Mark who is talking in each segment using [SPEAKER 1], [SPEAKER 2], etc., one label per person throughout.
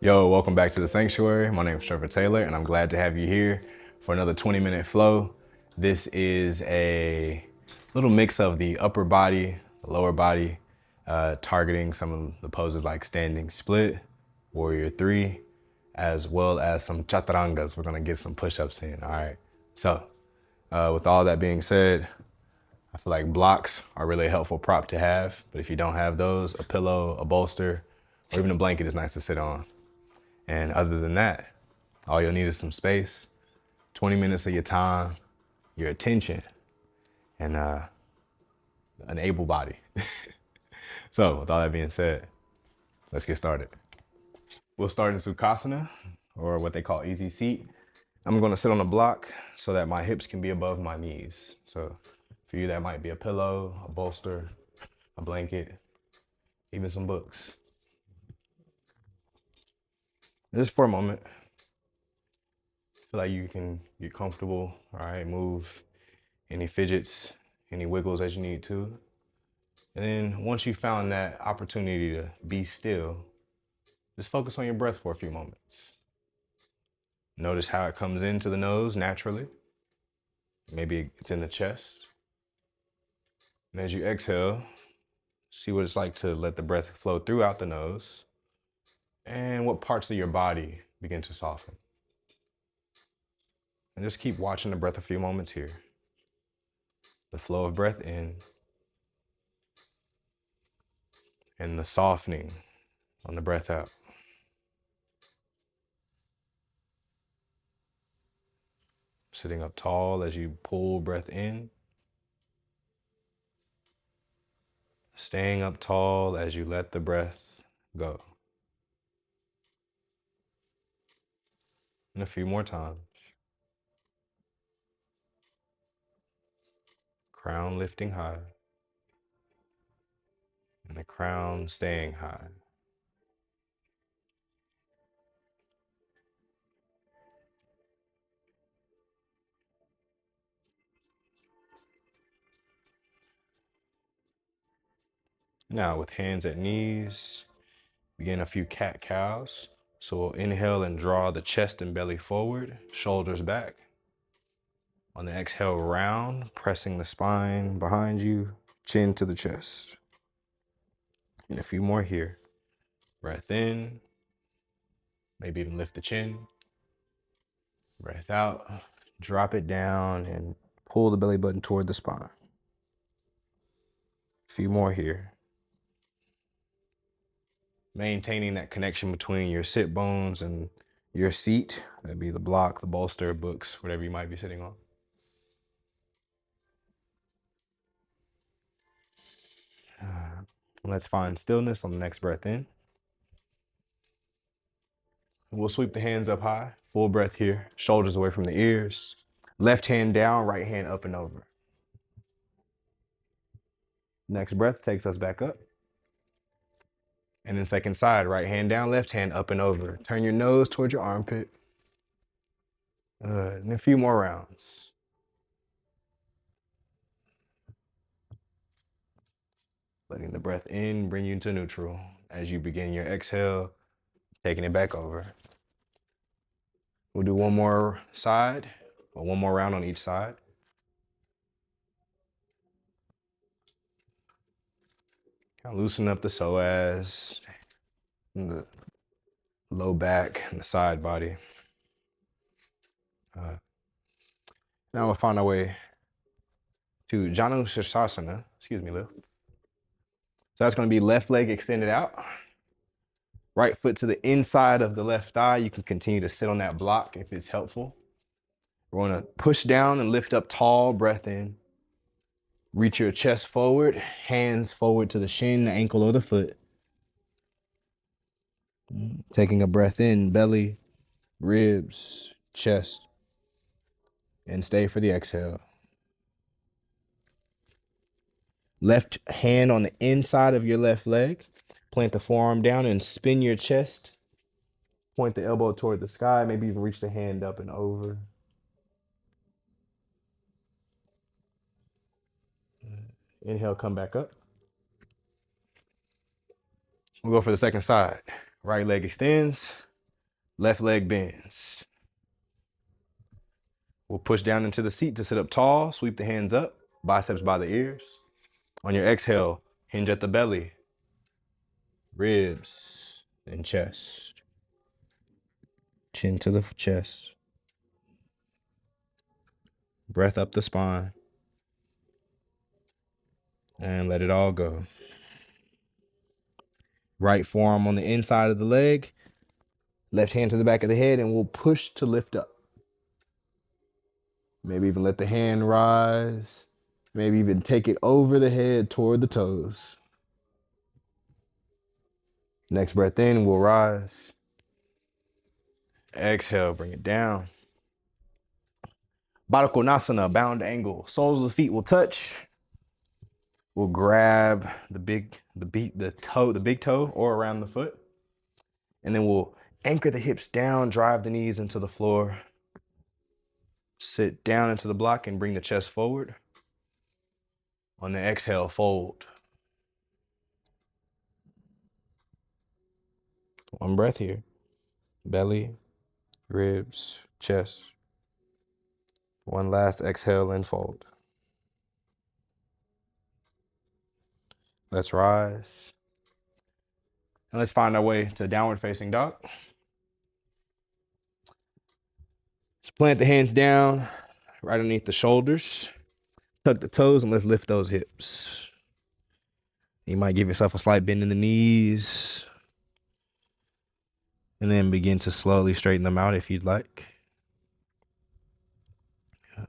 [SPEAKER 1] Yo, welcome back to the Sanctuary. My name is Trevor Taylor, and I'm glad to have you here for another 20-minute flow. This is a little mix of the upper body, the lower body, targeting some of the poses like standing split, warrior three, as well as some chaturangas. We're gonna get some push-ups in, all right? So, with all that being said, I feel like blocks are really a helpful prop to have, but if you don't have those, a pillow, a bolster, or even a blanket is nice to sit on. And other than that, all you'll need is some space, 20 minutes of your time, your attention, and an able body. So with all that being said, let's get started. We'll start in Sukhasana, or what they call easy seat. I'm gonna sit on a block so that my hips can be above my knees. So for you, that might be a pillow, a bolster, a blanket, even some books. Just for a moment, feel like you can get comfortable, all right? Move any fidgets, any wiggles as you need to. And then once you found that opportunity to be still, just focus on your breath for a few moments. Notice how it comes into the nose naturally. Maybe it's in the chest. And as you exhale, see what it's like to let the breath flow throughout the nose and what parts of your body begin to soften. And just keep watching the breath a few moments here. The flow of breath in and the softening on the breath out. Sitting up tall as you pull breath in. Staying up tall as you let the breath go. And a few more times. Crown lifting high. And the crown staying high. Now with hands at knees, begin a few cat-cows. So we'll inhale and draw the chest and belly forward, shoulders back. On the exhale, round, pressing the spine behind you, chin to the chest. And a few more here. Breath in, maybe even lift the chin. Breath out, drop it down and pull the belly button toward the spine. A few more here. Maintaining that connection between your sit bones and your seat. That'd be the block, the bolster, books, whatever you might be sitting on. Let's find stillness on the next breath in. We'll sweep the hands up high, full breath here, shoulders away from the ears. Left hand down, right hand up and over. Next breath takes us back up. And then second side, right hand down, left hand up and over. Turn your nose towards your armpit. And a few more rounds. Letting the breath in bring you into neutral. As you begin your exhale, taking it back over. We'll do one more side, or one more round on each side. Kind of loosen up the psoas, and the low back, and the side body. Now we'll find our way to Janu Sirsasana. Excuse me, Lil. So that's going to be left leg extended out. Right foot to the inside of the left thigh. You can continue to sit on that block if it's helpful. We're going to push down and lift up tall, breath in. Reach your chest forward, hands forward to the shin, the ankle or the foot. Taking a breath in, belly, ribs, chest, and stay for the exhale. Left hand on the inside of your left leg. Plant the forearm down and spin your chest. Point the elbow toward the sky, maybe even reach the hand up and over. Inhale, come back up. We'll go for the second side. Right leg extends, Left leg bends. We'll push down into the seat to sit up tall. Sweep the hands up, biceps by the ears. On your exhale, hinge at the belly, ribs, and chest. Chin to the chest. Breath up the spine. And let it all go. Right forearm on the inside of the leg. Left hand to the back of the head, and we'll push to lift up. Maybe even let the hand rise. Maybe even take it over the head toward the toes. Next breath in, we'll rise. Exhale, bring it down. Baddha Konasana, bound angle. Soles of the feet will touch. We'll grab the big toe or around the foot. And then we'll anchor the hips down, drive the knees into the floor. Sit down into the block and bring the chest forward. On the exhale, fold. One breath here. Belly, ribs, chest. One last exhale and fold. Let's rise. And let's find our way to downward facing dog. Let's plant the hands down right underneath the shoulders. Tuck the toes and let's lift those hips. You might give yourself a slight bend in the knees. And then begin to slowly straighten them out if you'd like. And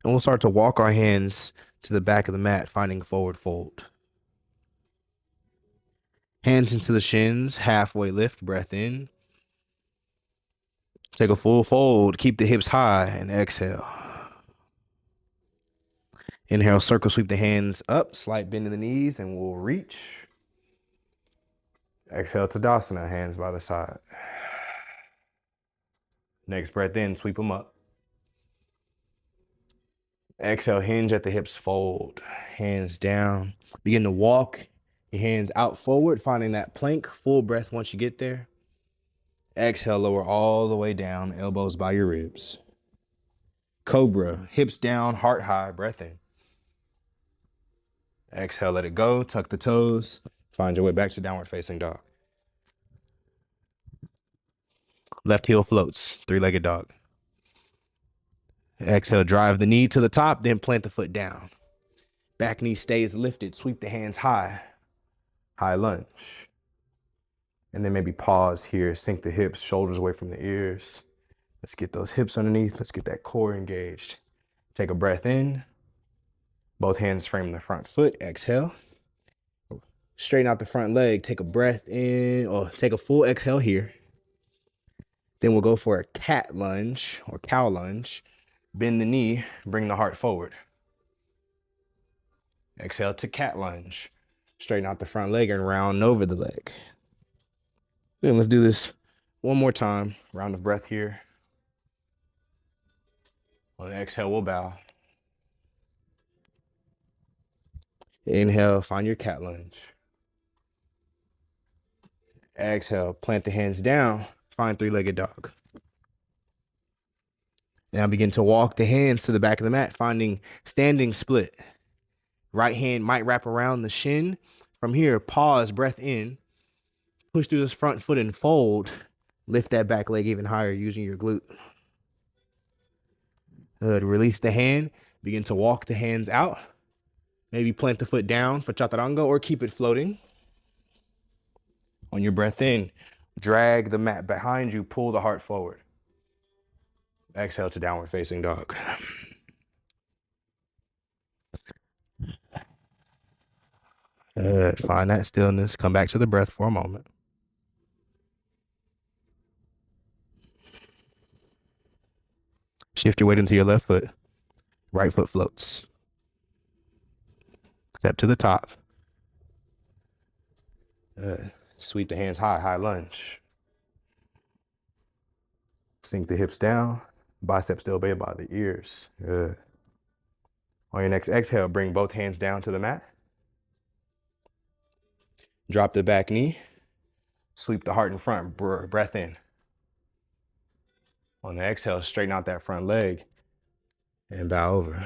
[SPEAKER 1] we'll start to walk our hands to the back of the mat, finding forward fold. Hands into the shins, halfway lift, breath in. Take a full fold, keep the hips high, and exhale. Inhale, circle sweep the hands up, slight bend in the knees, and we'll reach. Exhale, Tadasana, hands by the side. Next breath in, sweep them up. Exhale, hinge at the hips, fold. Hands down. Begin to walk your hands out forward, finding that plank. Full breath once you get there. Exhale, lower all the way down, elbows by your ribs. Cobra, hips down, heart high, breath in. Exhale, let it go, tuck the toes. Find your way back to downward facing dog. Left heel floats, three-legged dog. Exhale, drive the knee to the top, then plant the foot down. Back knee stays lifted, sweep the hands high. High lunge. And then maybe pause here, sink the hips, shoulders away from the ears. Let's get those hips underneath. Let's get that core engaged. Take a breath in. Both hands frame the front foot. Exhale. Straighten out the front leg. Take a breath in, or take a full exhale here. Then we'll go for a cat lunge or cow lunge. Bend the knee, bring the heart forward. Exhale to cat lunge. Straighten out the front leg and round over the leg. Good, let's do this one more time. Round of breath here. On the exhale, we'll bow. Inhale, find your cat lunge. Exhale, plant the hands down, find three-legged dog. Now begin to walk the hands to the back of the mat, finding standing split. Right hand might wrap around the shin. From here, pause, breath in. Push through this front foot and fold. Lift that back leg even higher using your glute. Good. Release the hand. Begin to walk the hands out. Maybe plant the foot down for chaturanga or keep it floating. On your breath in, drag the mat behind you, pull the heart forward. Exhale to downward facing dog. Find that stillness. Come back to the breath for a moment. Shift your weight into your left foot. Right foot floats. Step to the top. Sweep the hands high, high lunge. Sink the hips down. Biceps still obeyed by the ears. Good. On your next exhale, bring both hands down to the mat. Drop the back knee. Sweep the heart in front. Breath in. On the exhale, straighten out that front leg and bow over.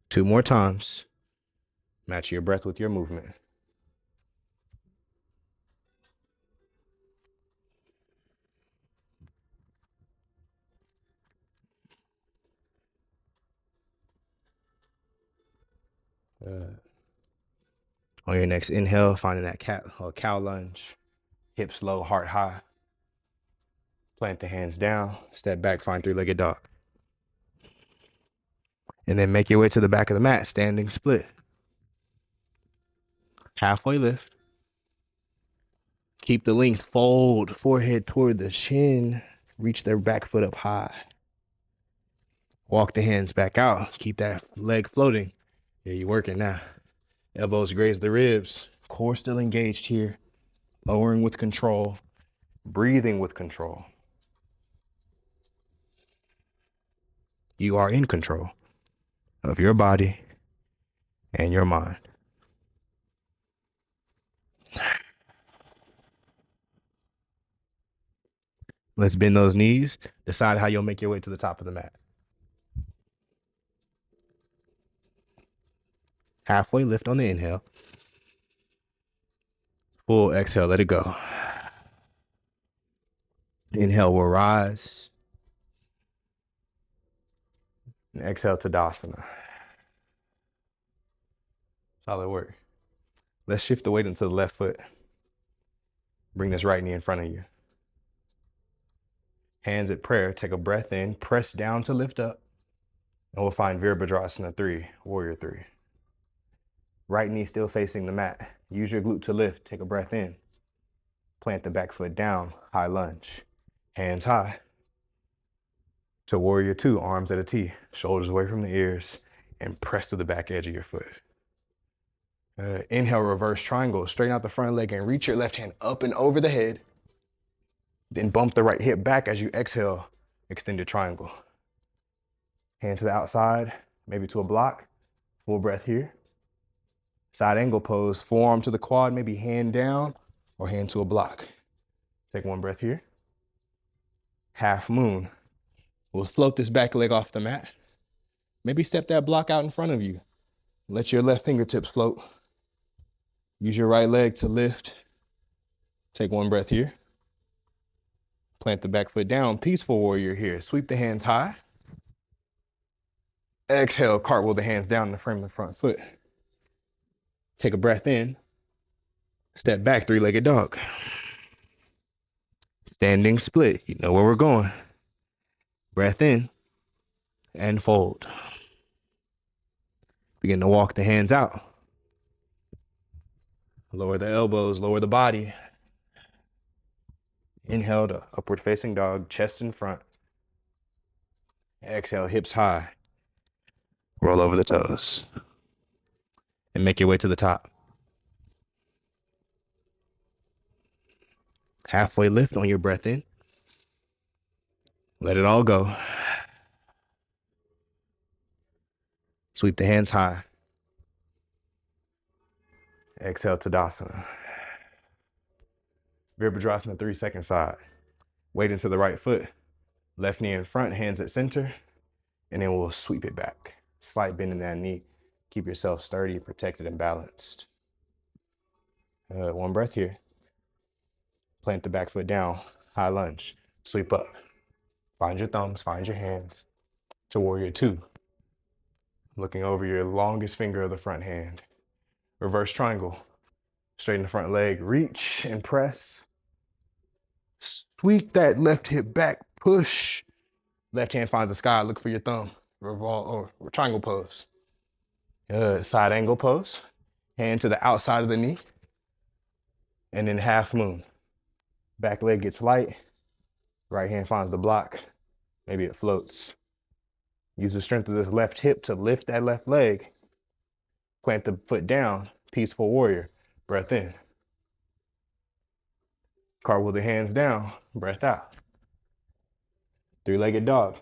[SPEAKER 1] 2 more times. Match your breath with your movement. On your next inhale, finding that cow lunge. Hips low, heart high. Plant the hands down. Step back, find 3-legged dog. And then make your way to the back of the mat, standing split. Halfway lift. Keep the length, fold, forehead toward the chin. Reach their back foot up high. Walk the hands back out. Keep that leg floating. Yeah, you're working now. Elbows graze the ribs. Core still engaged here. Lowering with control. Breathing with control. You are in control of your body and your mind. Let's bend those knees. Decide how you'll make your way to the top of the mat. Halfway lift on the inhale. Full exhale, let it go. Inhale will rise. And exhale, Tadasana. Solid work. Let's shift the weight into the left foot. Bring this right knee in front of you. Hands at prayer. Take a breath in. Press down to lift up. And we'll find Virabhadrasana 3, Warrior 3. Right knee still facing the mat. Use your glute to lift. Take a breath in. Plant the back foot down. High lunge. Hands high. To Warrior 2, arms at a T. Shoulders away from the ears. And press to the back edge of your foot. Inhale, reverse triangle. Straighten out the front leg and reach your left hand up and over the head. Then bump the right hip back as you exhale. Extended triangle. Hand to the outside, maybe to a block. Full breath here. Side angle pose, forearm to the quad, maybe hand down or hand to a block. Take one breath here. Half moon. We'll float this back leg off the mat. Maybe step that block out in front of you. Let your left fingertips float. Use your right leg to lift. Take one breath here. Plant the back foot down. Peaceful warrior here. Sweep the hands high. Exhale, cartwheel the hands down in the frame of the front foot. Take a breath in. Step back, 3-legged dog. Standing split. You know where we're going. Breath in and fold. Begin to walk the hands out. Lower the elbows, lower the body. Inhale to upward facing dog, chest in front. Exhale, hips high. Roll over the toes. And make your way to the top. Halfway lift on your breath in. Let it all go. Sweep the hands high. Exhale, Tadasana. Virabhadrasana 3, second side. Weight into the right foot. Left knee in front, hands at center. And then we'll sweep it back. Slight bend in that knee. Keep yourself sturdy, protected, and balanced. One breath here. Plant the back foot down. High lunge. Sweep up. Find your thumbs, find your hands. To Warrior 2. Looking over your longest finger of the front hand. Reverse triangle. Straighten the front leg. Reach and press. Sweep that left hip back. Push. Left hand finds the sky. Look for your thumb. Revolve or triangle pose. Side angle pose. Hand to the outside of the knee. And then half moon. Back leg gets light. Right hand finds the block. Maybe it floats. Use the strength of this left hip to lift that left leg. Plant the foot down. Peaceful warrior. Breath in. Cartwheel the hands down. Breath out. 3-legged dog.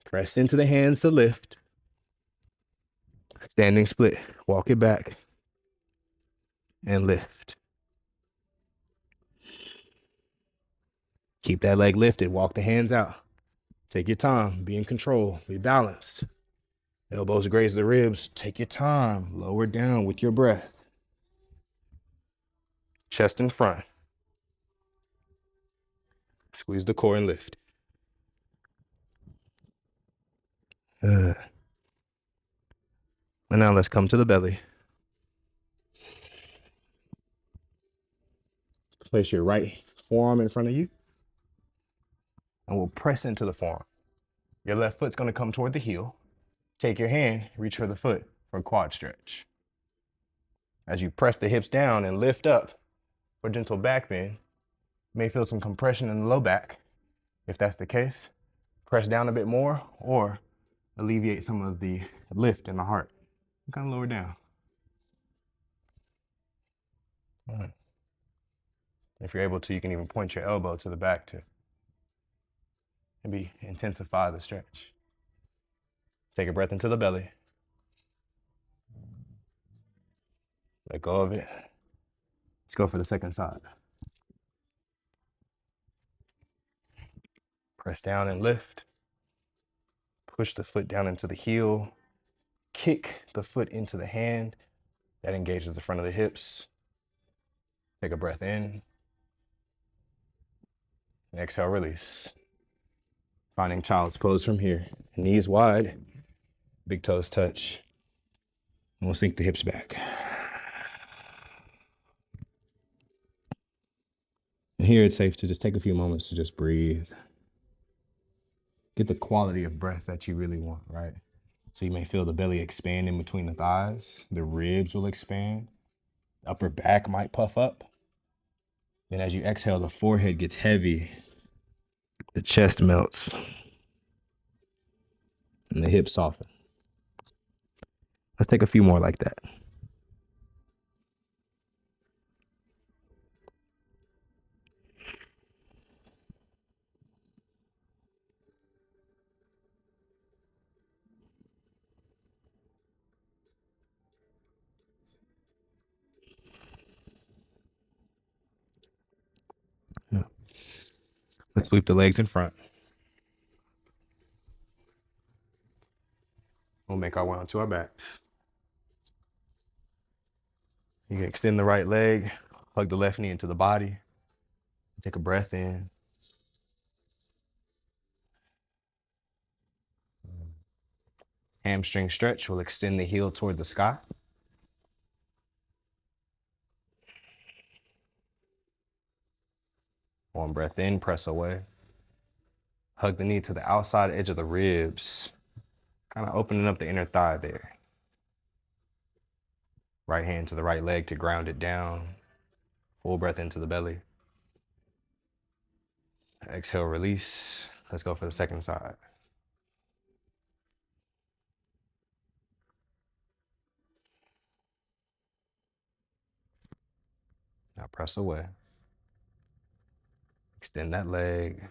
[SPEAKER 1] Press into the hands to lift. Standing split. Walk it back. And lift. Keep that leg lifted. Walk the hands out. Take your time. Be in control. Be balanced. Elbows graze the ribs. Take your time. Lower down with your breath. Chest in front. Squeeze the core and lift. And now let's come to the belly. Place your right forearm in front of you. And we'll press into the forearm. Your left foot's gonna come toward the heel. Take your hand, reach for the foot for a quad stretch. As you press the hips down and lift up for gentle back bend, you may feel some compression in the low back. If that's the case, press down a bit more or alleviate some of the lift in the heart. Kind of lower down. All right. If you're able to, you can even point your elbow to the back to maybe intensify the stretch. Take a breath into the belly. Let go of it. Let's go for the second side. Press down and lift. Push the foot down into the heel. Kick the foot into the hand. That engages the front of the hips. Take a breath in. And exhale, release. Finding child's pose from here. Knees wide, big toes touch. And we'll sink the hips back. And here it's safe to just take a few moments to just breathe. Get the quality of breath that you really want, right? So you may feel the belly expand in between the thighs. The ribs will expand. The upper back might puff up. Then as you exhale, the forehead gets heavy. The chest melts. And the hips soften. Let's take a few more like that. Yeah. Let's sweep the legs in front. We'll make our way onto our backs. You can extend the right leg, hug the left knee into the body. Take a breath in. Hamstring stretch will extend the heel toward the sky. One breath in, press away. Hug the knee to the outside edge of the ribs, kind of opening up the inner thigh there. Right hand to the right leg to ground it down. Full breath into the belly. Exhale, release. Let's go for the second side. Now press away. Extend that leg.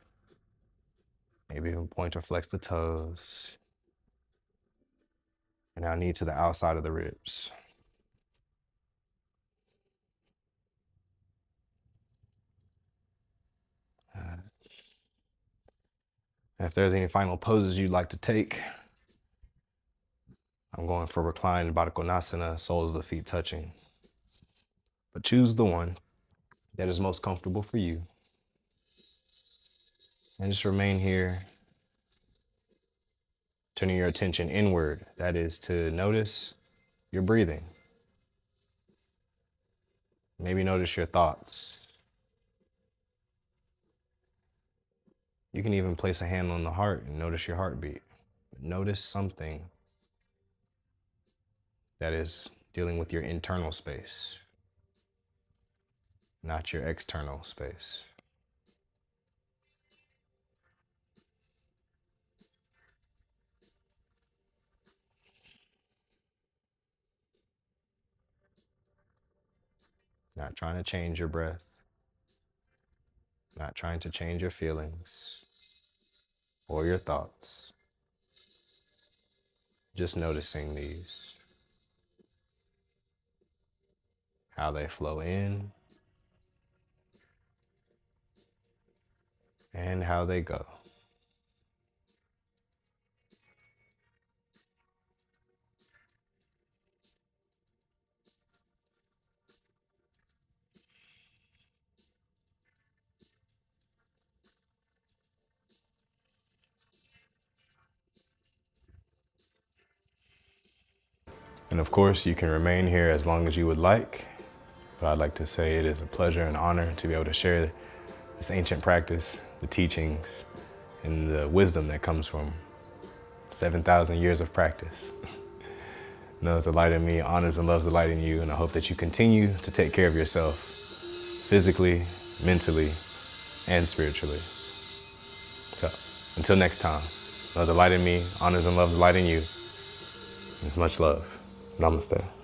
[SPEAKER 1] Maybe even point or flex the toes. And now knee to the outside of the ribs. If there's any final poses you'd like to take, I'm going for reclined Baddha Konasana, soles of the feet touching. But choose the one that is most comfortable for you. And just remain here, turning your attention inward. That is to notice your breathing. Maybe notice your thoughts. You can even place a hand on the heart and notice your heartbeat. Notice something that is dealing with your internal space, not your external space. Not trying to change your breath, not trying to change your feelings or your thoughts. Just noticing these, how they flow in and how they go. And of course, you can remain here as long as you would like, but I'd like to say it is a pleasure and honor to be able to share this ancient practice, the teachings, and the wisdom that comes from 7,000 years of practice. Know that the light in me honors and loves the light in you, and I hope that you continue to take care of yourself physically, mentally, and spiritually. So, until next time, know the light in me honors and loves the light in you. Much love. Namaste.